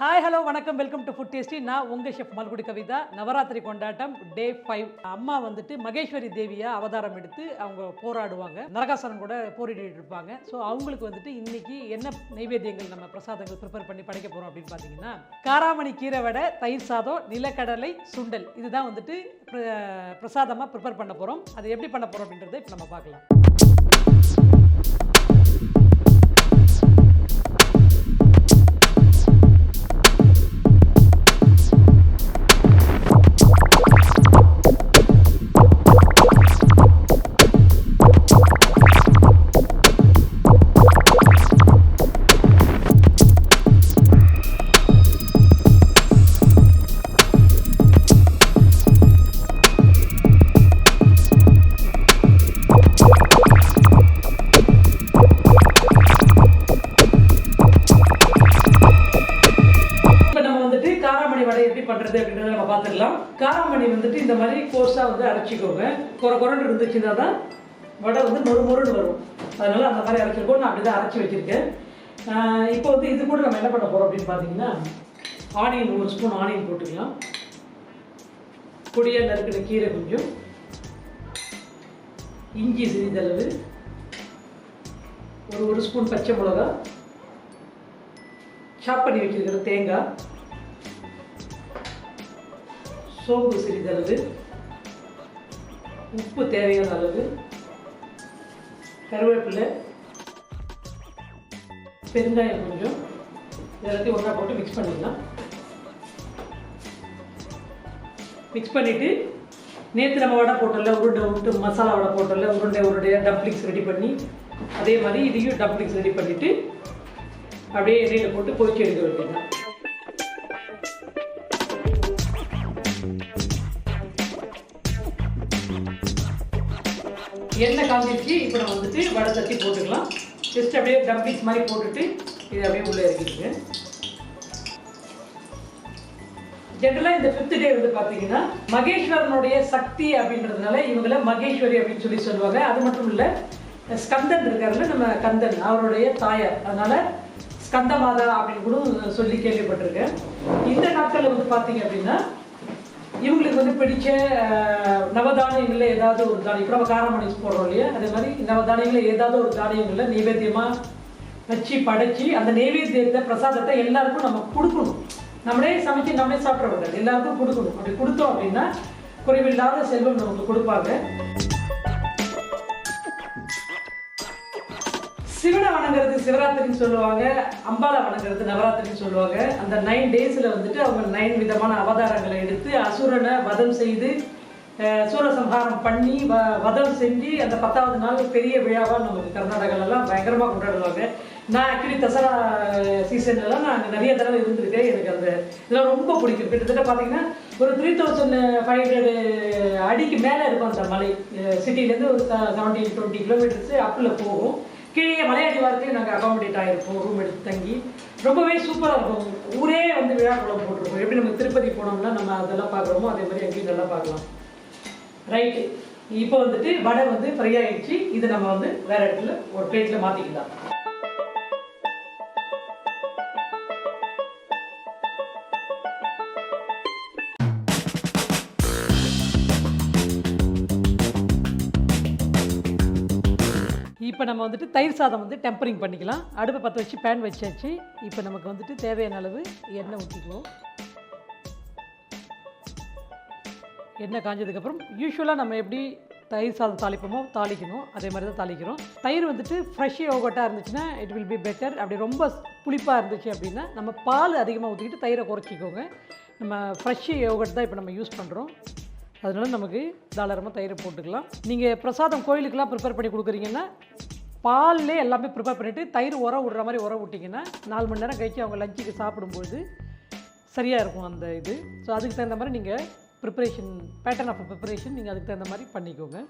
Hi hello வணக்கம் welcome to food tasty. நான் உங்கள் ஷெஃப் மல்குடி கவிதா. நவராத்திரி கொண்டாட்டம் Day-5. அம்மா வந்துட்டு மகேஸ்வரி தேவியா அவதாரம் எடுத்து அவங்க போராடுவாங்க, நரகாசனம் கூட போரிட்டு இருப்பாங்க. ஸோ அவங்களுக்கு வந்துட்டு இன்னைக்கு என்ன நைவேத்தியங்கள் நம்ம பிரசாதங்கள் ப்ரிப்பேர் பண்ணி படைக்க போகிறோம் அப்படின்னு பார்த்தீங்கன்னா, காராமணி கீரை வடை, தயிர் சாதம், நிலக்கடலை சுண்டல், இதுதான் வந்துட்டு பிரசாதமாக ப்ரிப்பேர் பண்ண போகிறோம். அது எப்படி பண்ண போகிறோம் அப்படின்றத இப்போ நம்ம பார்க்கலாம். பண்ணுறது அப்படின்றத நம்ம பார்த்துக்கலாம். காராமணி வந்துட்டு இந்த மாதிரி கோர்ஸாக வந்து அரைச்சிக்கோங்க. குறன்னு இருந்துச்சுன்னா தான் வடை வந்து மொறுன்னு வரும். அதனால் அந்த மாதிரி அரைச்சிருக்கோம். நான் அப்படி தான் அரைச்சி வச்சுருக்கேன். இப்போ வந்து இது கூட நம்ம என்ன பண்ண போகிறோம் அப்படின்னு பார்த்தீங்கன்னா, ஆனியன் 1 ஸ்பூன் ஆனியன் போட்டுக்கலாம். பொடியாக நறுக்கிற கீரை கொஞ்சம், இஞ்சி சிறிதளவு, ஒரு ஸ்பூன் பச்சை மிளகா, சாப் பண்ணி வச்சுருக்கிற தேங்காய், சோம்பு சிறிதளவு, உப்பு தேவையான அளவு, கருவேப்பிலை, பெருங்காயம் கொஞ்சம், எல்லாத்தையும் ஒன்றா போட்டு மிக்ஸ் பண்ணிடலாம். மிக்ஸ் பண்ணிவிட்டு நேற்று நம்ம வடை போட்டோம்ல, உருண்டை மசாலா வடை போட்டோம்ல, உருண்டையாக டம்ப்ளிங்ஸ் ரெடி பண்ணி, அதே மாதிரி இதையும் டம்ப்ளிங்ஸ் ரெடி பண்ணிவிட்டு அப்படியே எண்ணெயில் போட்டு பொரிச்சு எடுக்க வேண்டியதுதான். எண்ணெய் காஞ்சிடுச்சு. இப்போ நம்ம வந்துட்டு வடை தட்டி போட்டுக்கலாம். ஜஸ்ட் அப்படியே டம்ப்ளிங்ஸ் மாதிரி போட்டுட்டு இது அப்படியே உள்ளே இறக்கிடுங்க. ஜென்ரலாக இந்த 5th டே வந்து பார்த்தீங்கன்னா மகேஸ்வரனுடைய சக்தி அப்படின்றதுனால இவங்களை மகேஸ்வரி அப்படின்னு சொல்லுவாங்க. அது மட்டும் இல்லை, ஸ்கந்தன் இருக்காருல்ல, நம்ம கந்தன் அவருடைய தாயார், அதனால ஸ்கந்த மாதா அப்படின்னு கூட சொல்லி கேள்விப்பட்டிருக்கேன். இந்த நாட்களில் வந்து பார்த்தீங்க அப்படின்னா இவங்களுக்கு வந்து பிடிச்ச நவதானியங்களில் ஏதாவது ஒரு தானியம், இப்போ நம்ம காராமணி போடுறோம் இல்லையா, அதே மாதிரி நவதானியங்களில் ஏதாவது ஒரு தானியங்களில் நைவேத்தியமாக வச்சு படைச்சி அந்த நைவேத்தியத்தை பிரசாதத்தை எல்லாருக்கும் நம்ம கொடுக்கணும். நம்மளே சமைச்சு நம்மளே சாப்பிட்றவங்க எல்லாருக்கும் கொடுக்கணும். அப்படி கொடுத்தோம் அப்படின்னா குறைவில்லாத செல்வம் நமக்கு கொடுப்பாங்க. சிவனை வணங்குறது சிவராத்திரின்னு சொல்லுவாங்க, அம்பாலை வணங்குறது நவராத்திரின்னு சொல்லுவாங்க. அந்த 9 டேஸில் வந்துட்டு அவங்க 9 விதமான அவதாரங்களை எடுத்து அசுரனை வதம் செய்து சூரசம்ஹாரம் பண்ணி வதம் செஞ்சு அந்த 10வது நாள் பெரிய விழாவாக நமக்கு கர்நாடகாலெல்லாம் பயங்கரமாக கொண்டாடுவாங்க. நான் ஆக்சுவலி தசரா சீசன்லாம் நான் அங்கே நிறைய தடவை இருந்திருக்கேன். எனக்கு அந்த இதெல்லாம் ரொம்ப பிடிக்கும். கிட்டத்தட்ட பார்த்தீங்கன்னா ஒரு 3500 அடிக்கு மேலே இருக்கும் அந்த மலை. சிட்டிலேருந்து ஒரு 17-20 கிலோமீட்டர்ஸ் அப்பில் போகும். கீழே மலையாடி வாரத்தையும் நாங்கள் அகாமடேட் ஆகிருப்போம், ரூம் எடுத்து தங்கி. ரொம்பவே சூப்பராக இருக்கும். ஊரே வந்து விழாக்குளம் போட்டிருக்கோம். எப்படி நம்ம திருப்பதி போனோம்னா நம்ம அதெல்லாம் பார்க்குறோமோ அதே மாதிரி எங்கேயும் நல்லா பார்க்கலாம். ரைட்டு, இப்போ வந்துட்டு வடை வந்து ஃப்ரை ஆகிடுச்சு. இதை நம்ம வந்து வேறு இடத்துல ஒரு பிளேட்டில் மாற்றிக்கலாம். இப்போ நம்ம வந்துட்டு தயிர் சாதம் வந்து டெம்பரிங் பண்ணிக்கலாம். அடுப்பை பற்ற வச்சு பேன் வச்சாச்சு. இப்போ நமக்கு வந்துட்டு தேவையான அளவு எண்ணெய் ஊற்றிக்குவோம். எண்ணெய் காஞ்சதுக்கப்புறம் யூஸ்வலாக நம்ம எப்படி தயிர் சாதம் தாளிப்போமோ தாளிக்கணும், அதே மாதிரி தான் தாளிக்கிறோம். தயிர் வந்துட்டு ஃப்ரெஷ் யோகட்டாக இருந்துச்சுன்னா இட் வில் பி பெட்டர். அப்படி ரொம்ப புளிப்பாக இருந்துச்சு அப்படின்னா நம்ம பால் அதிகமாக ஊற்றிக்கிட்டு தயிரை குறைச்சிக்கோங்க. நம்ம ஃப்ரெஷ் யோகட் தான் இப்போ நம்ம யூஸ் பண்ணுறோம். அதனால நமக்கு தாராளமாக தயிரை போட்டுக்கலாம். நீங்கள் பிரசாதம் கோயிலுக்கெலாம் ப்ரிப்பேர் பண்ணி கொடுக்குறீங்கன்னா பால்லே எல்லாமே ப்ரிப்பேர் பண்ணிவிட்டு தயிர் விடுற மாதிரி விட்டிங்கன்னா 4 மணி நேரம் கழிச்சு அவங்க லஞ்சுக்கு சாப்பிடும்போது சரியாக இருக்கும் அந்த இது. ஸோ அதுக்கு தகுந்த மாதிரி நீங்கள் பேட்டர்ன் ஆஃப் ப்ரிப்பரேஷன் நீங்கள் அதுக்கு தகுந்த மாதிரி பண்ணிக்கோங்க.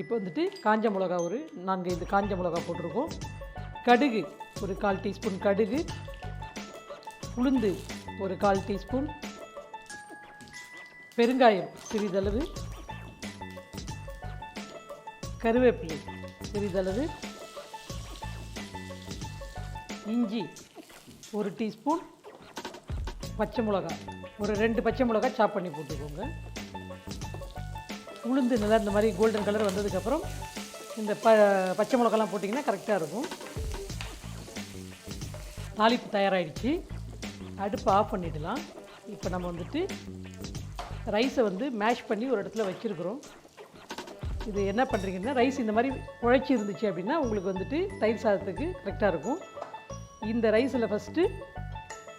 இப்போ வந்துட்டு காஞ்ச மிளகா ஒரு 4-5 காஞ்ச மிளகா போட்டிருக்கோம். கடுகு ஒரு 1/4 டீஸ்பூன் கடுகு, உளுந்து ஒரு 1/4 டீஸ்பூன், பெருங்காயம் சிறிதளவு, கருவேப்பிலை சிறிதளவு, இஞ்சி 1 டீஸ்பூன், பச்சை மிளகாய், ஒரு 2 பச்சை மிளகாய் சாப் பண்ணி போட்டுக்கோங்க. உளுந்து நல்லா இந்த மாதிரி கோல்டன் கலர் வந்ததுக்கப்புறம் இந்த பச்சை மிளகாலாம் போட்டிங்கன்னா கரெக்டாக இருக்கும். தாளிப்பு தயாராகிடுச்சு. அடுப்பை ஆஃப் பண்ணிடலாம். இப்போ நம்ம வந்துட்டு ரைஸை வந்து மேஷ் பண்ணி ஒரு இடத்துல வச்சுருக்குறோம். இது என்ன பண்ணுறீங்கன்னா, ரைஸ் இந்த மாதிரி குழைச்சி இருந்துச்சு அப்படின்னா உங்களுக்கு வந்துட்டு தயிர் சாதத்துக்கு கரெக்டாக இருக்கும். இந்த ரைஸில் ஃபஸ்ட்டு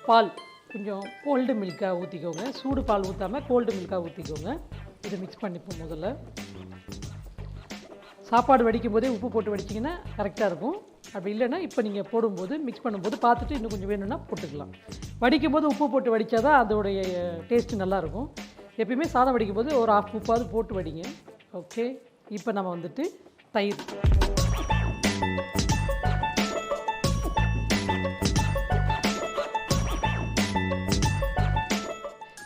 பால் கொஞ்சம் கோல்டு மில்காக ஊற்றிக்கோங்க. சூடு பால் ஊற்றாமல் கோல்டு மில்காக ஊற்றிக்கோங்க. இதை மிக்ஸ் பண்ணிப்போம். முதல்ல சாப்பாடு வடிக்கும் போதே உப்பு போட்டு வடிச்சிங்கன்னா கரெக்டாக இருக்கும். அப்படி இல்லைன்னா இப்போ நீங்கள் போடும்போது மிக்ஸ் பண்ணும்போது பார்த்துட்டு இன்னும் கொஞ்சம் வேணும்னா போட்டுக்கலாம். வடிக்கும் போது உப்பு போட்டு வடித்தா தான் அதோடைய டேஸ்ட்டு நல்லாயிருக்கும். எப்பயுமே சாதம் வடிக்கும் போது ஒரு 1/2 உப்பாவது போட்டு வடிங்க. ஓகே, இப்போ நம்ம வந்துட்டு தயிர்,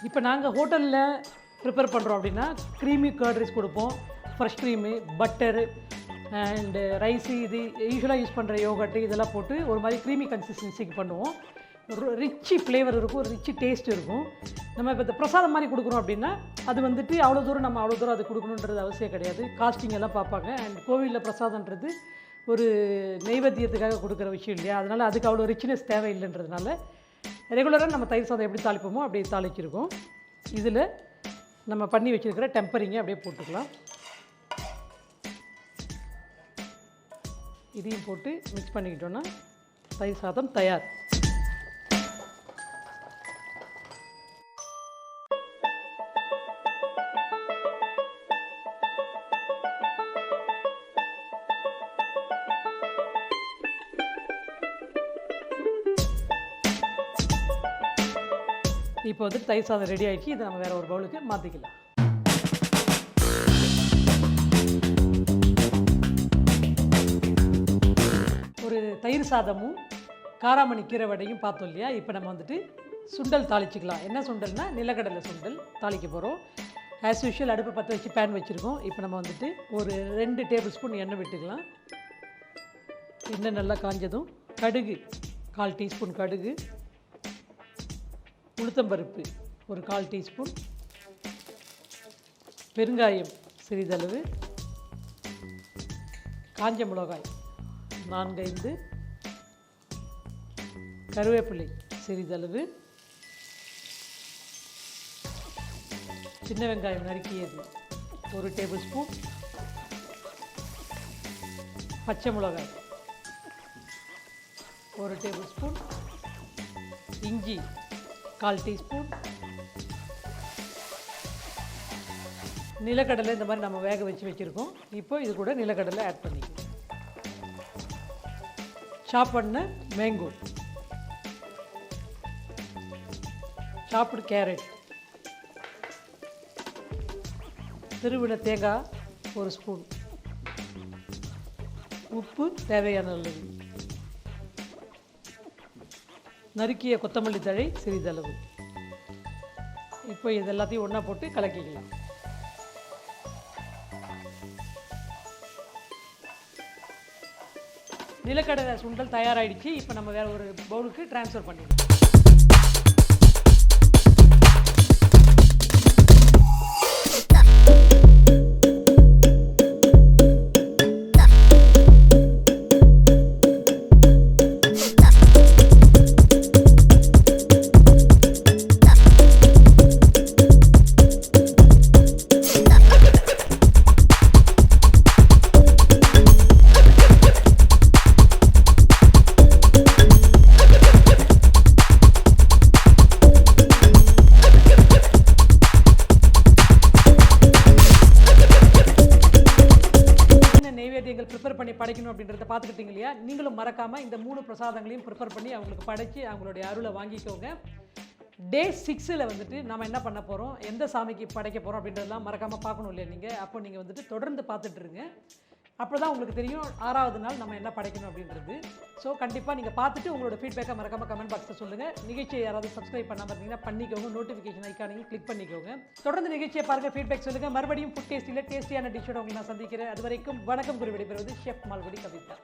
இப்போ நாங்கள் ஹோட்டலில் ப்ரிப்பேர் பண்ணுறோம் அப்படின்னா க்ரீமி கர்ட் ரைஸ் கொடுப்போம். Fresh cream, butter and rice, இது யூஸ்வலாக யூஸ் பண்ணுற யோகட்டு இதெல்லாம் போட்டு ஒரு மாதிரி க்ரீமி கன்சிஸ்டன்சிக்கு பண்ணுவோம். ரிச்சி ஃப்ளேவர் இருக்கும், ரிச்சி டேஸ்ட் இருக்கும். நம்ம இப்போ இந்த பிரசாதம் மாதிரி கொடுக்குறோம் அப்படின்னா அது வந்துட்டு அவ்வளோ தூரம் அது கொடுக்கணுன்றது அவசியம் கிடையாது. காஸ்டிங் எல்லாம் பார்ப்பாங்க. அண்ட் கோவிலில் பிரசாதன்றது ஒரு நைவேத்தியத்துக்காக கொடுக்குற விஷயம் இல்லையா, அதனால் அதுக்கு அவ்வளோ ரிச்னஸ் தேவையில்லைன்றதுனால ரெகுலராக நம்ம தயிர் சாதம் எப்படி தாளிப்போமோ அப்படியே தாளிச்சிருக்கோம். இதில் நம்ம பண்ணி வச்சுருக்கிற டெம்பரிங்கை அப்படியே போட்டுக்கலாம். இதையும் போட்டு மிக்ஸ் பண்ணிக்கிட்டோன்னா தயிர் சாதம் தயார். இப்போ வந்து தயிர் சாதம் ரெடி ஆகிடுச்சு. இதை நம்ம வேறு ஒரு பவுலுக்கு மாற்றிக்கலாம். ஒரு தயிர் சாதமும் காராமணி கீரை வடையும் பார்த்தோம் இல்லையா. இப்போ நம்ம வந்துட்டு சுண்டல் தாளிச்சிக்கலாம். என்ன சுண்டல்னா நிலக்கடலை சுண்டல் தாளிக்க போகிறோம். ஆஸ் யூஷுவல் அடுப்பை பற்ற வச்சு பேன் வச்சுருக்கோம். இப்போ நம்ம வந்துட்டு ஒரு 2 டேபிள் ஸ்பூன் எண்ணெய் விட்டுக்கலாம். எண்ணெய் நல்லா காஞ்சதும் கடுகு 1/4 டீஸ்பூன் கடுகு, உளுத்தம்பருப்பு ஒரு 1/4 டீஸ்பூன், பெருங்காயம் சிறிதளவு, காஞ்ச மிளகாய் 4-5, கருவேப்பிலை சிறிதளவு, சின்ன வெங்காயம் நறுக்கியது 1 டேபிள் ஸ்பூன், பச்சை மிளகாய் 1 டேபிள் ஸ்பூன், இஞ்சி 1/4 டீஸ்பூன், நிலக்கடலை இந்த மாதிரி நம்ம வேக வச்சுருக்கோம். இப்போ இது கூட நிலக்கடலை ஆட் பண்ணிக்கலாம். சாப் பண்ண மேங்கோ, சாப்டு கேரட், திருவின தேங்காய் 1 ஸ்பூன், உப்பு தேவையான அளவு, நறுக்கிய கொத்தமல்லி தழை சிறிதளவு. இப்போ இது எல்லாத்தையும் ஒன்றா போட்டு கலக்கிக்கலாம். நிலக்கடலை சுண்டல் தயாராகிடுச்சு. இப்போ நம்ம வேறு ஒரு பவுலுக்கு ட்ரான்ஸ்ஃபர் பண்ணிடலாம். ப்ரிப்பேர் பண்ணி படைக்கணும் அப்படின்றத பார்த்துக்கிட்டீங்க இல்லையா. நீங்களும் மறக்காமல் இந்த 3 பிரசாதங்களையும் ப்ரிப்பேர் பண்ணி அவங்களுக்கு படைச்சி அவங்களுடைய அருளை வாங்கிக்கோங்க. Day 6 வந்துட்டு நம்ம என்ன பண்ண போகிறோம், எந்த சாமிக்கு படைக்க போகிறோம் அப்படின்றதெல்லாம் மறக்காமல் பார்க்கணும் இல்லையா நீங்கள். அப்போ நீங்கள் வந்துட்டு தொடர்ந்து பார்த்துட்ருங்க. அப்போ தான் உங்களுக்கு தெரியும் 6வது நாள் நம்ம என்ன படைக்கணும் அப்படின்றது. ஸோ கண்டிப்பாக நீங்கள் பார்த்துட்டு உங்களோட ஃபீட்பேக்கை மறக்காமல் கமெண்ட் பாக்ஸில் சொல்லுங்கள். நிகழ்ச்சியை யாராவது சப்ஸ்கிரைப் பண்ணாமல் இருந்தீங்கன்னா பண்ணிக்கோங்க. நோட்டிஃபிகேஷன் ஐக்கானையும் கிளிக் பண்ணிக்கோங்க. தொடர்ந்து நிகழ்ச்சியை பாருங்கள், ஃபீட்பேக் சொல்லுங்கள். மறுபடியும் ஃபுட் டேஸ்ட்டில் டேஸ்டியான டிஷ்ஷோட உங்களை நான் சந்திக்கிறேன். அது வரைக்கும் வணக்கம் கூறி விடைபெறுவது ஷெஃப் மால்குடி கவிதா.